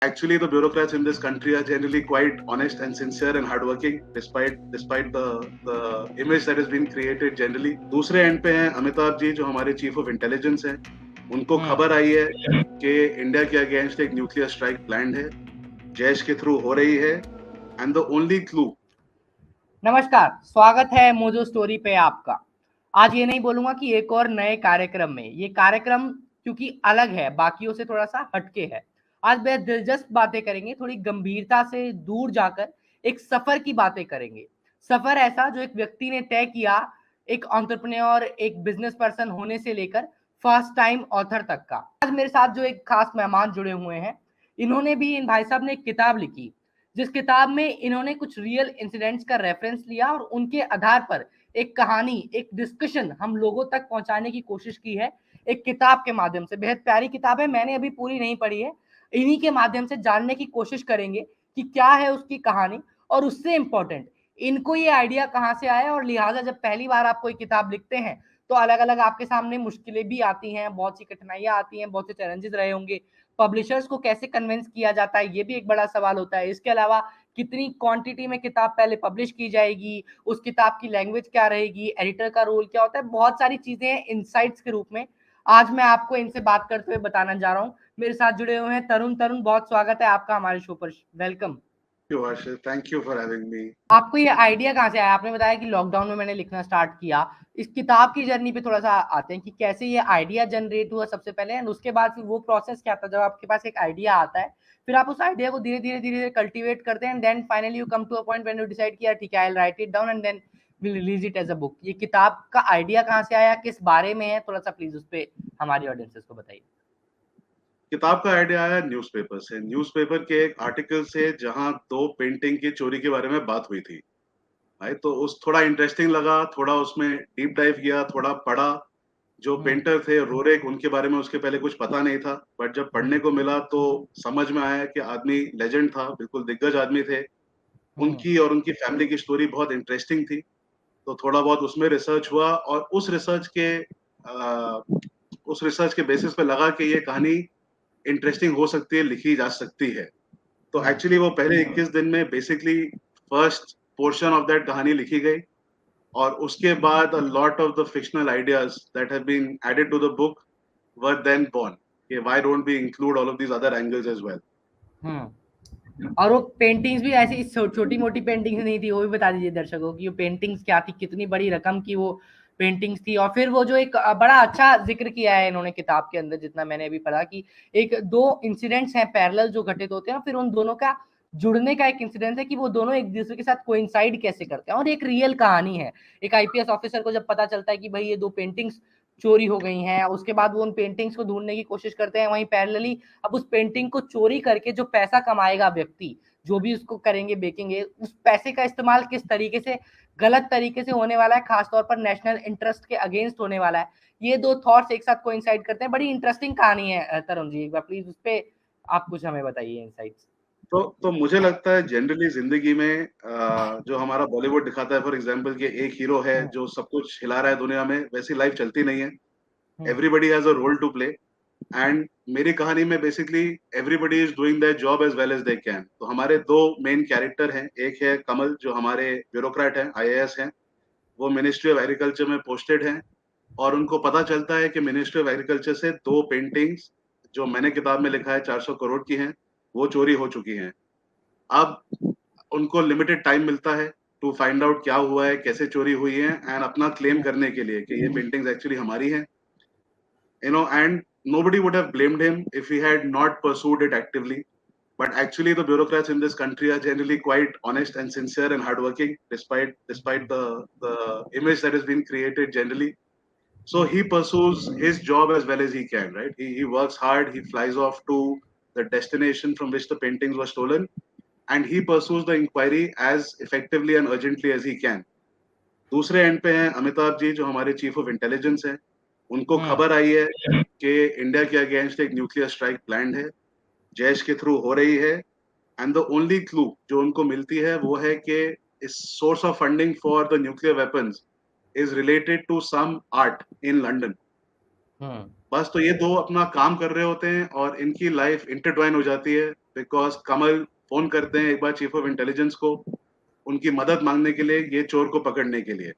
Actually, the bureaucrats in this country are generally quite honest and sincere and hardworking, despite the image that has been created generally. दूसरे and पे हैं अमिताभ जी, जो हमारे chief of intelligence हैं. उनको खबर आई है कि इंडिया के अगेंस्ट एक न्यूक्लियर स्ट्राइक प्लान्ड है, जैश के थ्रू हो रही है, एंड द ओनली क्लू. नमस्कार, स्वागत है मोजो स्टोरी पे आपका। आज ये नहीं बोलूंगा कि एक और नए कार्यक्रम में, ये कार्यक्रम क्योंकि अलग है, बाकियों से थोड़ा सा हटके है। आज बेहद दिलचस्प बातें करेंगे, थोड़ी गंभीरता से दूर जाकर एक सफर की बातें करेंगे। सफर ऐसा जो एक व्यक्ति ने तय किया, एक एंटरप्रेन्योर, एक बिजनेस पर्सन होने से लेकर फर्स्ट टाइम ऑथर तक का। आज मेरे साथ जो एक खास मेहमान जुड़े हुए हैं, इन्होंने भी, इन भाई साहब ने एक किताब लिखी, जिस किताब में इन्होंने कुछ रियल इंसिडेंट्स का रेफरेंस लिया और उनके आधार पर एक कहानी, एक डिस्कशन हम लोगों तक पहुंचाने की कोशिश की है एक किताब के माध्यम से। बेहद प्यारी किताब है, मैंने अभी पूरी नहीं पढ़ी है। इन्हीं के माध्यम से जानने की कोशिश करेंगे कि क्या है उसकी कहानी, और उससे इंपॉर्टेंट इनको ये आइडिया कहाँ से आया। और लिहाजा जब पहली बार आप कोई किताब लिखते हैं तो अलग अलग आपके सामने मुश्किलें भी आती हैं, बहुत सी कठिनाइयां आती हैं, बहुत से चैलेंजेस रहे होंगे। पब्लिशर्स को कैसे कन्विंस किया जाता है, ये भी एक बड़ा सवाल होता है। इसके अलावा कितनी क्वांटिटी में किताब पहले पब्लिश की जाएगी, उस किताब की लैंग्वेज क्या रहेगी, एडिटर का रोल क्या होता है, बहुत सारी चीजें हैं इनसाइट्स के रूप में। आज मैं आपको इनसे बात करते हुए बताना जा रहा हूँ। मेरे साथ जुड़े हुए हैं तरुण। तरुण, बहुत स्वागत है आपका हमारे शो पर, welcome. Thank you for having me. आपको ये आइडिया कहाँ से आया? आपने बताया कि लॉकडाउन में मैंने लिखना स्टार्ट किया। इस किताब की जर्नी पे थोड़ा सा आते हैं कि कैसे ये आइडिया जनरेट हुआ सबसे पहले, एंड उसके बाद फिर वो प्रोसेस क्या था जब आपके पास एक आइडिया आता है, फिर आप उस आइडिया को धीरे धीरे धीरे धीरे कल्टीवेट करते हैं, and then finally you come to a point when you decide किया ठीक है, I will write it down and then will release it as a book. ये किताब का आइडिया कहाँ से आया, किस बारे में है, थोड़ा सा प्लीज उस पर हमारी ऑडियंसेस को बताइए। किताब का आइडिया आया न्यूज़पेपर से, न्यूज़पेपर के एक आर्टिकल से, जहां दो पेंटिंग की चोरी के बारे में बात हुई थी. भाई तो उस थोड़ा इंटरेस्टिंग लगा, थोड़ा उसमें डीप डाइव किया, थोड़ा पढ़ा. जो पेंटर थे रोरेक, उनके बारे में उसके पहले कुछ पता नहीं था, बट जब पढ़ने को मिला तो समझ में आया कि आदमी लेजेंड था, बिल्कुल दिग्गज आदमी थे. उनकी और उनकी फैमिली की स्टोरी बहुत इंटरेस्टिंग थी. तो थोड़ा बहुत उसमें रिसर्च हुआ, और उस रिसर्च के बेसिस पे लगा कि ये कहानी इंटरेस्टिंग हो सकती है, लिखी जा सकती है. तो एक्चुअली वो पहले 21 दिन में basically first portion of that कहानी लिखी गई, और उसके बाद a lot of the fictional ideas that have been added to the book were then born. कि why don't we include all of these other angles as well? और वो paintings भी ऐसी छोटी मोटी पेंटिंग्स नहीं थी, वो भी बता दीजिए दर्शकों की वो पेंटिंग्स क्या थी, कितनी बड़ी रकम की वो पेंटिंग्स थी। और फिर वो जो एक बड़ा अच्छा जिक्र किया है इन्होंने किताब के अंदर, जितना मैंने अभी पढ़ा, कि एक दो इंसिडेंट्स हैं पैरेलल जो घटित होते हैं, और फिर उन दोनों का जुड़ने का एक इंसिडेंट है कि वो दोनों एक दूसरे के साथ कोइंसाइड कैसे करते हैं, और एक रियल कहानी है। एक आईपीएस ऑफिसर को जब पता चलता है कि भाई ये दो पेंटिंग्स चोरी हो गई हैं, उसके बाद वो उन पेंटिंग्स को ढूंढने की कोशिश करते हैं, वहीं पैरेलली अब उस पेंटिंग को चोरी करके जो पैसा कमाएगा व्यक्ति, जो भी उसको करेंगे बेचेंगे, उस पैसे का इस्तेमाल किस तरीके से, गलत तरीके से होने वाला है, खासतौर पर नेशनल इंटरेस्ट के अगेंस्ट होने वाला है। ये दो थॉट्स एक साथ कोइंसाइड करते हैं। बड़ी इंटरेस्टिंग कहानी है तरुण जी, एक बार प्लीज उस पे आप कुछ हमें बताइए इनसाइट्स। तो मुझे लगता है जनरली जिंदगी में जो हमारा बॉलीवुड दिखाता है, फॉर एग्जाम्पल कि एक हीरो है जो सब कुछ हिला रहा है दुनिया में, वैसी लाइफ चलती नहीं है. Everybody has a role to play, and मेरी कहानी में basically everybody is doing their job as well as they can. तो हमारे दो मेन कैरेक्टर हैं. एक है कमल, जो हमारे ब्यूरोक्रेट हैं, आईएएस हैं. वो मिनिस्ट्री ऑफ एग्रीकल्चर में पोस्टेड हैं, और उनको पता चलता है कि मिनिस्ट्री ऑफ एग्रीकल्चर से दो पेंटिंग्स, जो मैंने किताब में लिखा है 400 करोड़ की हैं, वो चोरी हो चुकी हैं. अब उनको लिमिटेड टाइम मिलता है टू फाइंड आउट क्या हुआ है, कैसे चोरी हुई है, एंड अपना क्लेम करने के लिए कि ये पेंटिंग्स एक्चुअली हमारी हैं. And nobody would have blamed him if he had not pursued it actively. But actually, the bureaucrats in this country are generally quite honest and sincere and hardworking, despite the image that has been created generally. So he pursues his job as well as he can, right? He works hard. He flies off to the destination from which the paintings were stolen, and he pursues the inquiry as effectively and urgently as he can. दूसरे and पे हैं अमिताभ जी, जो हमारे chief of intelligence हैं. उनको खबर आई है कि इंडिया के अगेंस्ट एक न्यूक्लियर स्ट्राइक प्लान्ड है, जैश के थ्रू हो रही है, एंड द ओनली क्लू जो उनको मिलती है वो है कि इस source of funding for the nuclear weapons is related to some art in London. बस तो ये दो अपना काम कर रहे होते हैं और इनकी लाइफ इंटरट्वाइन हो जाती है, बिकॉज कमल फोन करते हैं एक बार चीफ ऑफ इंटेलिजेंस को उनकी मदद मांगने के लिए, ये चोर को पकड़ने के लिए।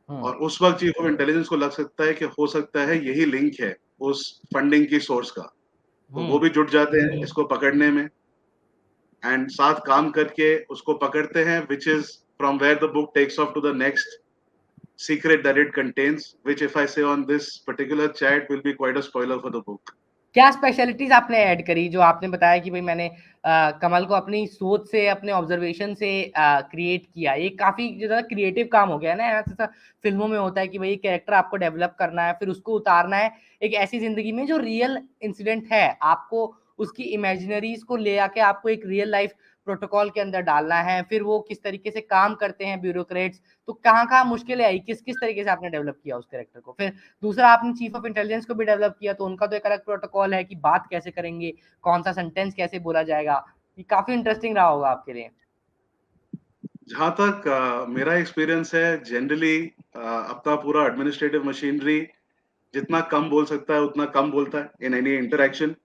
और उस वक्त चीफ ऑफ इंटेलिजेंस को लग सकता है कि हो सकता है यही लिंक है उस फंडिंग की सोर्स का, तो वो भी जुट जाते हैं इसको पकड़ने में एंड साथ काम करके उसको पकड़ते हैं, which is from where the book takes off to the next secret that it contains, which if I say on this particular chat will be quite a spoiler for the book. क्या specialities आपने add करी जो आपने बताया कि भाई मैंने कमल को अपनी सोच से अपने ऑब्जर्वेशन से क्रिएट किया, ये काफी ज्यादा क्रिएटिव काम हो गया ना। ऐसा फिल्मों में होता है कि भाई कैरेक्टर आपको डेवलप करना है, फिर उसको उतारना है एक ऐसी जिंदगी में जो रियल इंसिडेंट है, आपको उसकी इमेजिनरीज को ले आके आपको एक रियल लाइफ प्रोटोकॉल के अंदर डालना है, फिर वो किस तरीके से काम करते हैं ब्यूरोक्रेट्स, तो कहाँ कहाँ मुश्किलें आई, किस किस तरीके से आपने डेवलप किया उस कैरेक्टर को। फिर दूसरा आपने चीफ ऑफ इंटेलिजेंस को भी डेवलप किया, तो उनका तो एक अलग प्रोटोकॉल है कि बात कैसे करेंगे, कौन सा सेंटेंस कैसे बोला जाएगा। ये काफी इंटरेस्टिंग रहा होगा आपके लिए। जहां तक मेरा एक्सपीरियंस है, जनरली अपना पूरा एडमिनिस्ट्रेटिव मशीनरी जितना कम बोल सकता है उतना कम बोलता है in any interaction,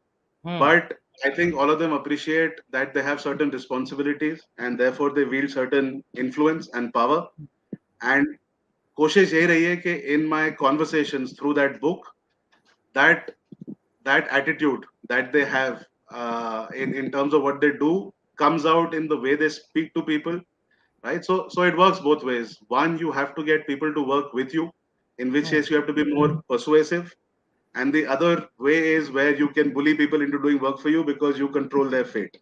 but I think all of them appreciate that they have certain responsibilities and therefore they wield certain influence and power. And कोशिश यही रही है कि in my conversations through that book, that attitude that they have in terms of what they do comes out in the way they speak to people, right? So it works both ways. One, you have to get people to work with you, in which case you have to be more persuasive. And the other way is where you can bully people into doing work for you because you control their fate.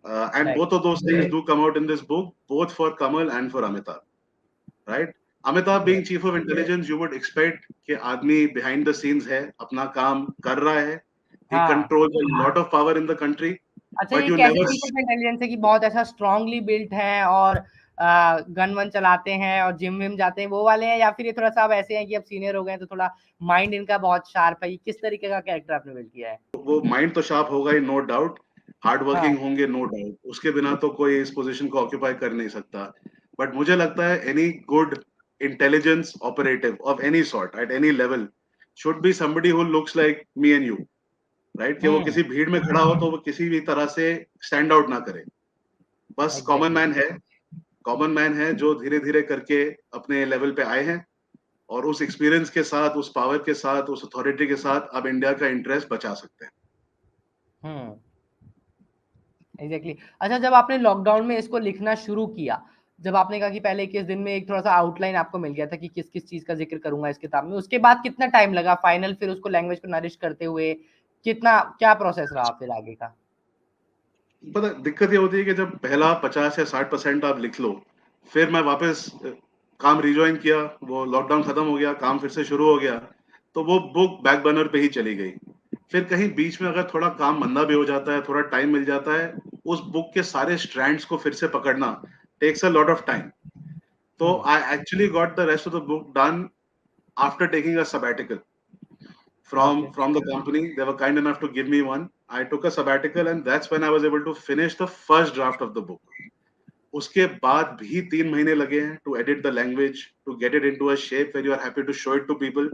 And both of those things do come out in this book, both for Kamal and for Amitabh, right? Amitabh being chief of intelligence, you would expect कि आदमी behind the scenes है, अपना काम कर रहा है, he controls a lot of power in the country. अच्छा, but ये you कैसे never चीफ ऑफ इंटेलिजेंस है कि बहुत ऐसा स्ट्रांगली बिल्ट है और गन वन चलाते हैं और जिम विम जाते हैं, वो वाले हैं, या फिर ये थोड़ा सा अब ऐसे हैं कि अब सीनियर हो गए हैं तो थोड़ा माइंड इनका बहुत शार्प है? किस तरीके का कैरेक्टर आपने बिल्ड किया है? वो माइंड तो शार्प होगा ही, नो डाउट, हार्ड वर्किंग होंगे, नो डाउट, उसके बिना तो कोई इस पोजीशन को ऑक्यूपाई कर नहीं सकता। बट मुझे लगता है any good intelligence operative of any sort at any level should be somebody who looks like me and you, right? कि वो किसी भीड़ में खड़ा हो तो वो किसी भी तरह से स्टैंड आउट ना करे, बस कॉमन मैन है जो धीरे धीरे करके अपने लेवल पे आए हैं और उस एक्सपीरियंस के साथ, उस पावर के साथ, उस अथॉरिटी के साथ अब इंडिया का इंटरेस्ट बचा सकते हैं। एग्जैक्टली। अच्छा, जब आपने लॉकडाउन में इसको लिखना शुरू किया, जब आपने कहा कि पहले 21 दिन में एक थोड़ा सा आउटलाइन आपको मिल गया था कि किस किस चीज का जिक्र करूंगा इस किताब में, उसके बाद कितना टाइम लगा फाइनल फिर उसको लैंग्वेज को नरिश करते हुए, कितना क्या प्रोसेस रहा फिर आगे का? पता दिक्कत ये होती है कि जब पहला 50 या 60% आप लिख लो, फिर मैं वापस काम रिजॉइन किया, वो लॉकडाउन खत्म हो गया, काम फिर से शुरू हो गया, तो वो बुक बैक बर्नर पे ही चली गई। फिर कहीं बीच में अगर थोड़ा काम मंदा भी हो जाता है, थोड़ा टाइम मिल जाता है, उस बुक के सारे स्ट्रैंड्स को फिर से पकड़ना takes a lot of time. तो I actually got the rest of the book done after taking a sabbatical from the company. They were kind enough to give me one. I took a sabbatical and that's when I was able to finish the first draft of the book. उसके बाद भी 3 महीने लगे हैं to edit the language, to get it into a shape where you are happy to show it to people.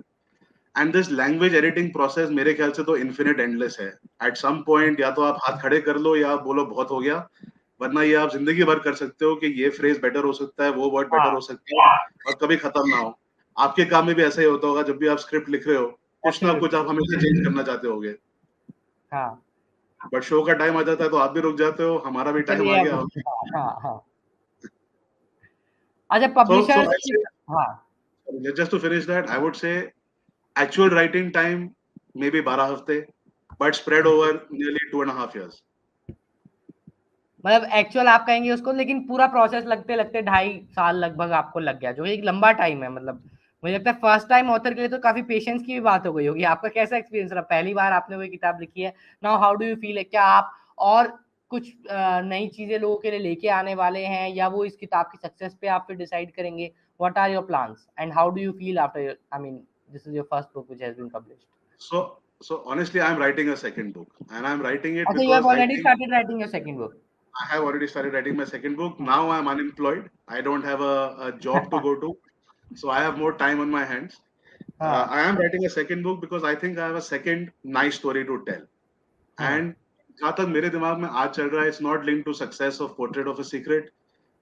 And this language editing process मेरे ख्याल से तो infinite endless है. At some point या तो आप हाथ खड़े कर लो या बोलो बहुत हो गया, वरना ये आप जिंदगी भर कर सकते हो कि ये फ्रेज बेटर हो सकता है, वो वर्ड बेटर हो सकता है और कभी खत्म ना हो। आपके काम में भी ऐसा ही होता होगा, जब भी आप स्क्रिप्ट लिख रहे हो कुछ ना कुछ आप हमेशा चेंज करना चाहते होगे। बट शो का टाइम आ जाता है तो आप भी रुक जाते हो, हमारा भी टाइम आ गया। अच्छा, publishers just to finish that, I would say actual writing time maybe 12 हफ्ते, but spread over nearly 2.5 years. मतलब एक्चुअल आप कहेंगे उसको, लेकिन पूरा प्रोसेस लगते लगते 2.5 साल लगभग आपको लग गया, जो एक लंबा टाइम है। मतलब मुझे लगता है फर्स्ट टाइम ऑथर के लिए तो काफी पेशेंस की भी बात हो गई होगी। आपका कैसा एक्सपीरियंस रहा, पहली बार आपने कोई किताब लिखी है? Now how do you feel? क्या आप और कुछ नई चीजें लोगों के लिए लेके आने वाले हैं, या वो इस किताब की सक्सेस पे आप फिर डिसाइड करेंगे? What are your plans and how do you feel after, I mean this is your first book which has been published? So honestly, I'm writing a second book, and I'm writing it Okay, you have because already started writing your second book. I have already started writing my second book. Now I'm unemployed. I don't have a job to go to, so I have more time on my hands. I am writing a second book because I think I have a second nice story to tell. And जहाँ तक मेरे दिमाग में आज चल रहा है, it's not linked to success of Portrait of a Secret.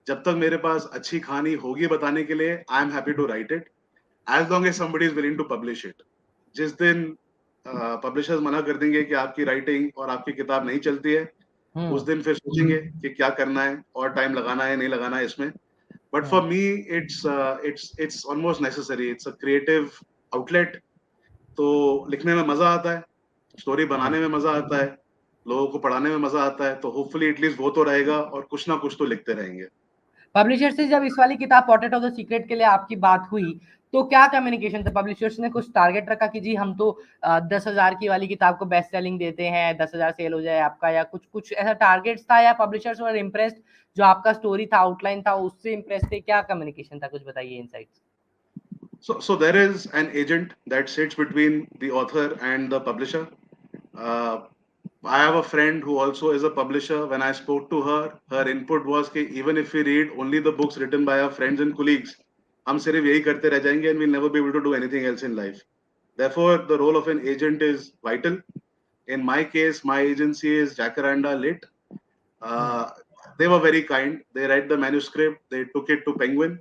जब तक मेरे पास अच्छी कहानी होगी बताने के लिए, I am happy to write it. As long as somebody is willing to publish it. जिस दिन पब्लिशर्स मना कर देंगे कि आपकी राइटिंग और आपकी किताब नहीं चलती है, उस दिन फिर सोचेंगे कि क्या करना है और टाइम लगाना है नहीं लगाना है इसमें. But for me, it's almost necessary. It's a creative outlet. तो लिखने में मजा आता है, स्टोरी बनाने में मजा आता है, लोगों को पढ़ाने में मजा आता है, तो होपफुली एटलीस्ट वो तो रहेगा और कुछ ना कुछ तो लिखते रहेंगे. पब्लिशर से जब इस वाली किताब पोर्ट्रेट ऑफ द सीक्रेट के लिए आपकी बात हुई तो क्या कम्युनिकेशन था? पब्लिशर्स ने कुछ टारगेट रखा कि जी हम तो 10,000 की वाली किताब को बेस्ट सेलिंग देते हैं, 10,000 सेल हो जाए आपका, या कुछ कुछ ऐसा टारगेट्स था, या पब्लिशर्स वर इम्प्रेस्ड जो आपका स्टोरी था, आउटलाइन था, उससे इम्प्रेस थे? क्या कम्युनिकेशन था, कुछ बताइए insights. So there is an agent that sits between the author and the publisher. Uh, I have a friend who also is a publisher. When I spoke to her, her input was कि even if we read only the books written by our friends and colleagues, हम सिर्फ यही करते रह जाएंगे and we'll never be able to do anything else in life. Therefore, the role of an agent is vital. In my case, my agency is Jacaranda Lit. They were very kind. They read the manuscript. They took it to Penguin.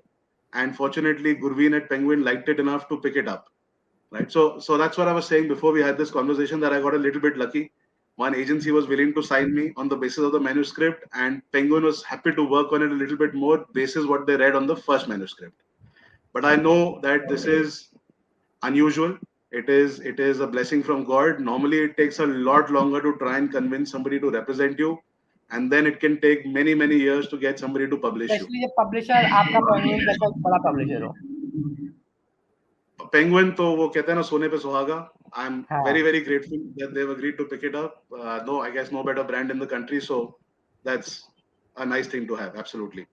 And fortunately, Gurveen at Penguin liked it enough to pick it up. Right. So that's what I was saying before we had this conversation, that I got a little bit lucky. One agency was willing to sign me on the basis of the manuscript, and Penguin was happy to work on it a little bit more basis what they read on the first manuscript. But I know that this is unusual. It is a blessing from God. Normally, it takes a lot longer to try and convince somebody to represent you, and then it can take many years to get somebody to publish you. Specially जब publisher आपका penguin जैसा एक बड़ा publisher हो. Penguin तो वो कहते हैं ना सोने पे सुहागा. I'm very grateful that they've agreed to pick it up. No, I guess no better brand in the country, so that's a nice thing to have. Absolutely.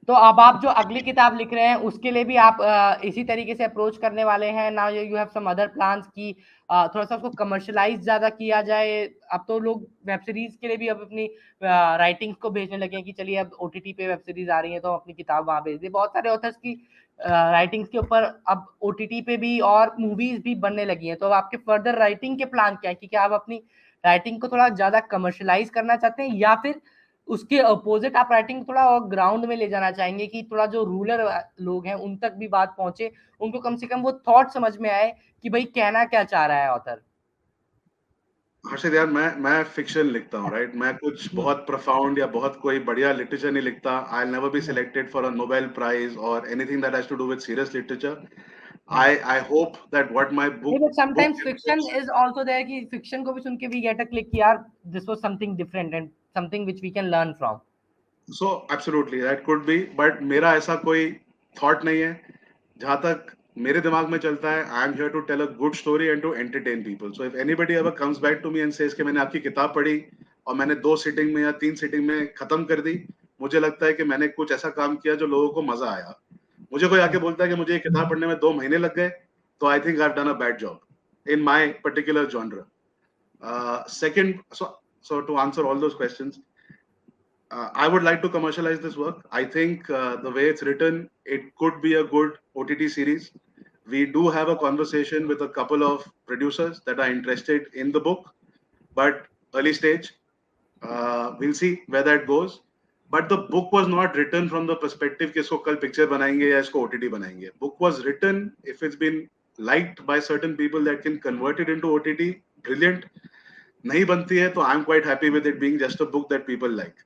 तो अब आप जो अगली किताब लिख रहे हैं उसके लिए भी आप इसी तरीके से अप्रोच करने वाले हैं ना? You have some other plans की थोड़ा सा उसको कमर्शियलाइज ज्यादा किया जाए? अब तो लोग वेब सीरीज के लिए भी अब अपनी राइटिंग्स को भेजने लगे हैं कि चलिए अब ओटीटी पे वेब सीरीज आ रही है तो अपनी किताब वहां भेज दी. बहुत सारे ऑथर्स की राइटिंग्स के ऊपर अब ओटीटी पे भी और मूवीज भी बनने लगी हैं. तो आपके फर्दर राइटिंग के प्लान क्या है कि क्या आप अपनी राइटिंग को थोड़ा ज्यादा कमर्शियलाइज करना चाहते हैं, या फिर उसके अपोजिट आप राइटिंग थोड़ा और ग्राउंड में ले जाना चाहेंगे कि थोड़ा जो रूरल लोग हैं उन तक भी बात पहुंचे, उनको कम से कम वो थॉट समझ में आए कि भाई कहना क्या चाह रहा है ऑथर? हर्षित यार, मैं फिक्शन लिखता हूँ, राइट? मैं कुछ बहुत प्रोफाउंड या बहुत कोई बढ़िया लिटरेचर नहीं लिखता. I will never be selected for a Nobel prize और anything that has to do with serious literature. I hope that what my book. But sometimes fiction is also there कि fiction को भी सुन के we get a click कि यार this was something different and something which we can learn from. So absolutely that could be, but मेरा ऐसा कोई thought नहीं है. जहाँ तक मेरे दिमाग में चलता है, I am here to tell a good story and to entertain people. So if anybody ever comes back to me and says कि मैंने आपकी किताब पढ़ी और मैंने 2 सिटिंग में या 3 सिटिंग में खत्म कर दी, मुझे लगता है कि मैंने कुछ ऐसा काम किया जो लोगों को मजा आया. मुझे कोई आके बोलता है कि मुझे ये किताब पढ़ने में 2 महीने लग गए, तो I think I've done a bad job in my particular genre. Second, so to answer all those questions, I would like to commercialize this work. I think the way it's written, it could be a good OTT series. We do have a conversation with a couple of producers that are interested in the book, but early stage. We'll see where that goes. But the book was not written from the perspective कि इसको कल picture बनाएंगे या इसको OTT बनाएंगे. Book was written, if it's been liked by certain people that can convert it into OTT, brilliant. नहीं बनती है तो I'm quite happy with it being just a book that people like.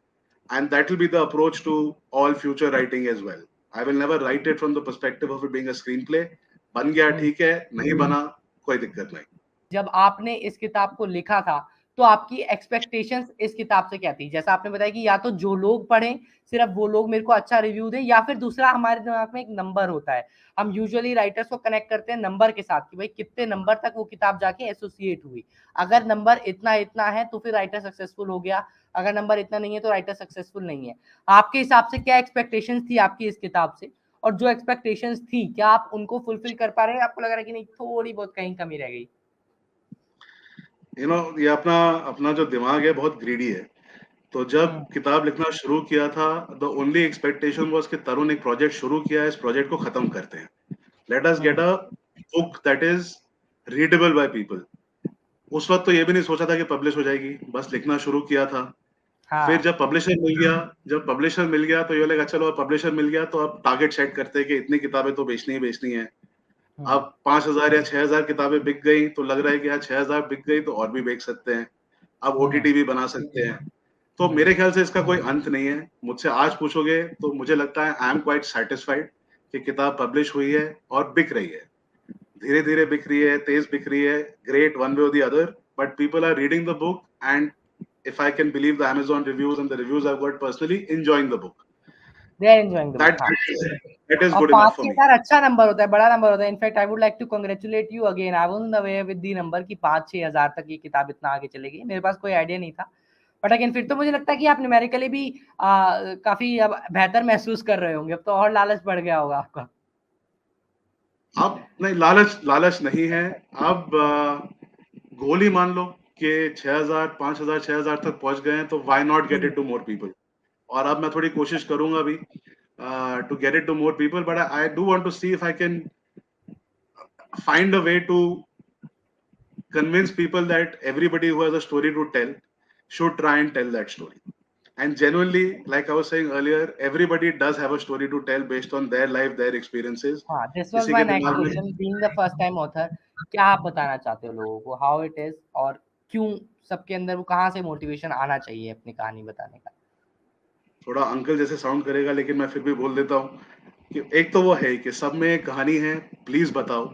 And that will be the approach to all future writing as well. I will never write it from the perspective of it being a screenplay. बन गया ठीक है, नहीं बना कोई दिक्कत नहीं. जब आपने इस किताब को लिखा था तो आपकी एक्सपेक्टेशंस इस किताब से क्या थी? जैसा आपने बताया कि या तो जो लोग पढ़ें सिर्फ वो लोग मेरे को अच्छा रिव्यू दें, या फिर दूसरा हमारे दिमाग में एक नंबर होता है. हम यूजुअली राइटर्स को कनेक्ट करते हैं नंबर के साथ कि भाई कितने नंबर तक वो किताब जाके एसोसिएट हुई. अगर नंबर इतना इतना है तो फिर राइटर सक्सेसफुल हो गया, अगर नंबर इतना नहीं है तो राइटर सक्सेसफुल नहीं है. आपके हिसाब से क्या एक्सपेक्टेशंस थी आपकी इस किताब से, और जो एक्सपेक्टेशंस थी क्या आप उनको फुलफिल कर पा रहे हैं? आपको लग रहा है कि नहीं थोड़ी बहुत कहीं कमी रह गई? ये अपना जो दिमाग है बहुत ग्रीडी है. तो जब किताब लिखना शुरू किया था, द ओनली एक्सपेक्टेशन वाज कि तरुण एक प्रोजेक्ट शुरू किया है, इस प्रोजेक्ट को खत्म करते हैं. Let us get a book that is readable by people. उस वक्त तो ये भी नहीं सोचा था कि पब्लिश हो जाएगी, बस लिखना शुरू किया था। फिर हाँ। जब पब्लिशर मिल गया तो ये लगा चलो पब्लिशर मिल गया तो अब टारगेट सेट करते हैं कि इतनी किताबें तो बेचनी ही बेचनी है। अब 5,000 या 6,000 किताबें बिक गई तो लग रहा है कि यार 6,000 बिक गई तो और भी बेच सकते हैं, अब ओटीटी भी बना सकते हैं। तो मेरे ख्याल से इसका कोई अंत नहीं है। मुझसे आज पूछोगे तो मुझे लगता है आई एम क्वाइट सैटिस्फाइड कि किताब पब्लिश हुई है और बिक रही है। धीरे-धीरे बिक रही है, तेज बिक रही है, ग्रेट वन वे और the other, but people are reading the book and if I can believe the Amazon reviews and the reviews I've got personally, enjoying the book. They are enjoying the book. That हाँ, that is और good enough for me. 5,000 अच्छा number होता है, बड़ा number होता है। In fact I would like to congratulate you again. I wasn't aware with the number कि 5-6,000 तक ये किताब इतना आगे चलेगी। मेरे पास कोई आइडिया नहीं था। बट अगेन फिर तो मुझे लगता है कि आप न्यूमेरिकली भी काफ़ी अब बेहतर महसूस कर रहे होंगे। अब तो और लालच बढ़ गया होगा आपका। अब नहीं, लालच नहीं है। अब गोल ही मान लो कि 6,000, 5,000, 6,000 तक पहुंच गए हैं तो why not get it to more people. और अब मैं थोड़ी कोशिश करूंगा भी to get it to more people, but I do want to see if I can find a way to convince people that everybody who has a story to tell should try and tell that story. And genuinely, like I was saying earlier, everybody does have a story to tell based on their life, their experiences. हाँ, this was किसी my के next दिमाग में question. Being the first time author, क्या आप बताना चाहते हो लोगों को, हाउ इट इज़ और क्यों सबके अंदर वो कहाँ से मोटिवेशन आना चाहिए अपनी कहानी बताने का? थोड़ा अंकल जैसे साउंड करेगा, लेकिन मैं फिर भी बोल देता हूँ कि एक तो वो है कि सब में एक कहानी है, प्लीज बताओ।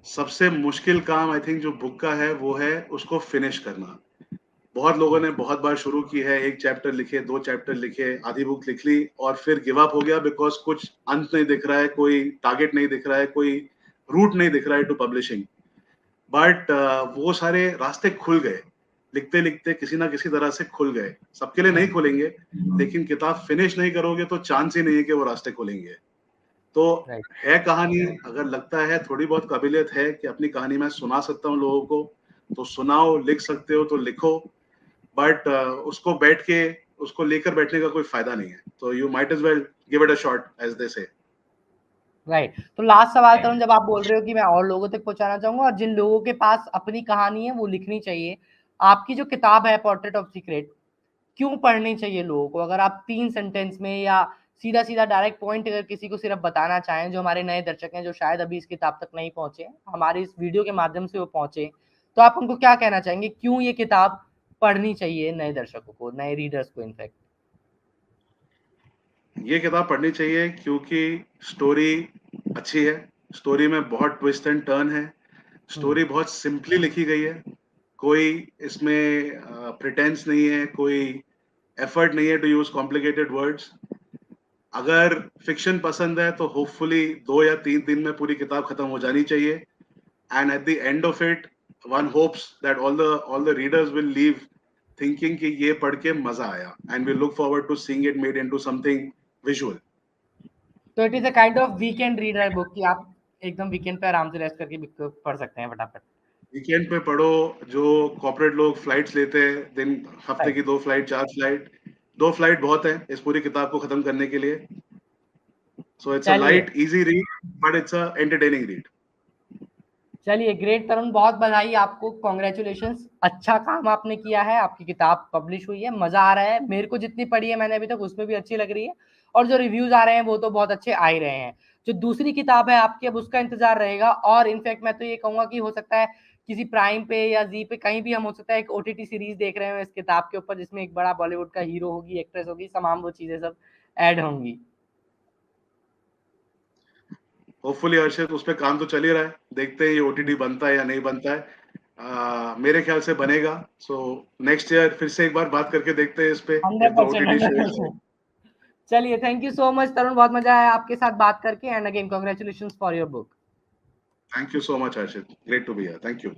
सबसे मुश्किल काम आई थिंक जो बुक का है वो है उसको फिनिश करना। बहुत लोगों ने बहुत बार शुरू की है, 1 चैप्टर लिखे, 2 चैप्टर लिखे, आधी बुक लिख ली और फिर गिव अप हो गया बिकॉज़ कुछ अंत नहीं दिख रहा है, कोई टारगेट नहीं दिख रहा है, कोई रूट नहीं दिख रहा है टू पब्लिशिंग। बट वो सारे रास्ते खुल गए। लिखते-लिखते किसी ना किसी तरह से खुल गए। सबके लिए नहीं खुलेंगे, लेकिन किताब फिनिश नहीं करोगे तो चांस ही नहीं है कि वो रास्ते खुलेंगे। तो राइट। है कहानी, अगर लगता है थोड़ी बहुत काबिलियत है कि अपनी कहानी मैं सुना सकता हूँ लोगों को, तो सुनाओ, लिख सकते हो तो लिखो। बट उसको बैठ के उसको लेकर बैठने का कोई फायदा नहीं है। तो you might as well give it a shot as they say. Right. तो लास्ट सवाल तरुण, जब आप बोल रहे हो कि मैं और लोगों तक पहुंचाना चाहूंगा और जिन लोगों के पास अपनी कहानी है वो लिखनी चाहिए, आपकी जो किताब है पोर्ट्रेट ऑफ सीक्रेट, क्यों पढ़नी चाहिए लोगों को? अगर आप 3 सेंटेंस में या सीधा सीधा डायरेक्ट पॉइंट अगर किसी को सिर्फ बताना चाहें, जो हमारे नए दर्शक हैं जो शायद अभी इस किताब तक नहीं पहुंचे, हमारे इस वीडियो के माध्यम से वो पहुंचे, तो आप उनको क्या कहना चाहेंगे, क्यों ये किताब पढ़नी चाहिए नए दर्शकों को, नए रीडर्स को इनफैक्ट? ये किताब पढ़नी चाहिए क्योंकि स्टोरी अच्छी है, स्टोरी में बहुत ट्विस्ट एंड टर्न है, स्टोरी बहुत सिंपली लिखी गई है, कोई इसमें प्रिटेंस नहीं है, कोई एफर्ट नहीं है टू यूज कॉम्प्लिकेटेड वर्ड्स। अगर फिक्शन पसंद है तो होपफुली 2 या 3 दिन में पूरी किताब खत्म हो जानी चाहिए। And at the end of it one hopes that all the readers will leave thinking कि ये पढ़ के मजा आया and we look forward to seeing it made into something visual. तो it is a kind of weekend reader book कि आप एकदम वीकेंड पे आराम से रेस्ट करके बुक को पढ़ सकते हैं फटाफट। वीकेंड पे पढ़ो, जो कॉर्पोरेट लोग फ्लाइट्स लेते हैं दिन, हफ्ते राइट। की 2 फ्लाइट, 4 फ्लाइट, 2 फ्लाइट बहुत है इस पूरी किताब को खत्म करने के लिए। सो इट्स अ चलिए, light easy read but it's a entertaining read. चलिए ग्रेट तरुण, बहुत बधाई आपको, कॉन्ग्रेचुलेशंस, अच्छा काम आपने किया है, आपकी किताब पब्लिश हुई है, मजा आ रहा है। मेरे को जितनी पढ़ी है मैंने अभी तक उसमें भी अच्छी लग रही है, और जो रिव्यूज आ रहे हैं वो तो बहुत अच्छे आ ही रहे हैं। जो दूसरी किताब है आपकी, अब उसका इंतजार रहेगा। और इनफैक्ट मैं तो ये कहूंगा कि हो सकता है किसी प्राइम पे या जी पे कहीं भी हम हो सकता है एक ओटीटी सीरीज देख रहे हो इस किताब के ऊपर, जिसमें एक बड़ा बॉलीवुड का हीरो होगी, एक्ट्रेस होगी, तमाम वो चीजें सब ऐड होंगी। होपफुली हर्षित उस पे काम तो चल ही रहा है, देखते हैं ये ओटीटी बनता है या नहीं बनता है। मेरे ख्याल से बनेगा। सो नेक्स्ट ईयर फिर से एक बार बात करके देखते हैं इस पे इफ द 100%, ओटीटी शोज। 100%। चलिए, thank you so much Tarun, बहुत मजा आया आपके साथ बात करके, and again congratulations for your book. Thank you so much Harshit, great to be here, thank you.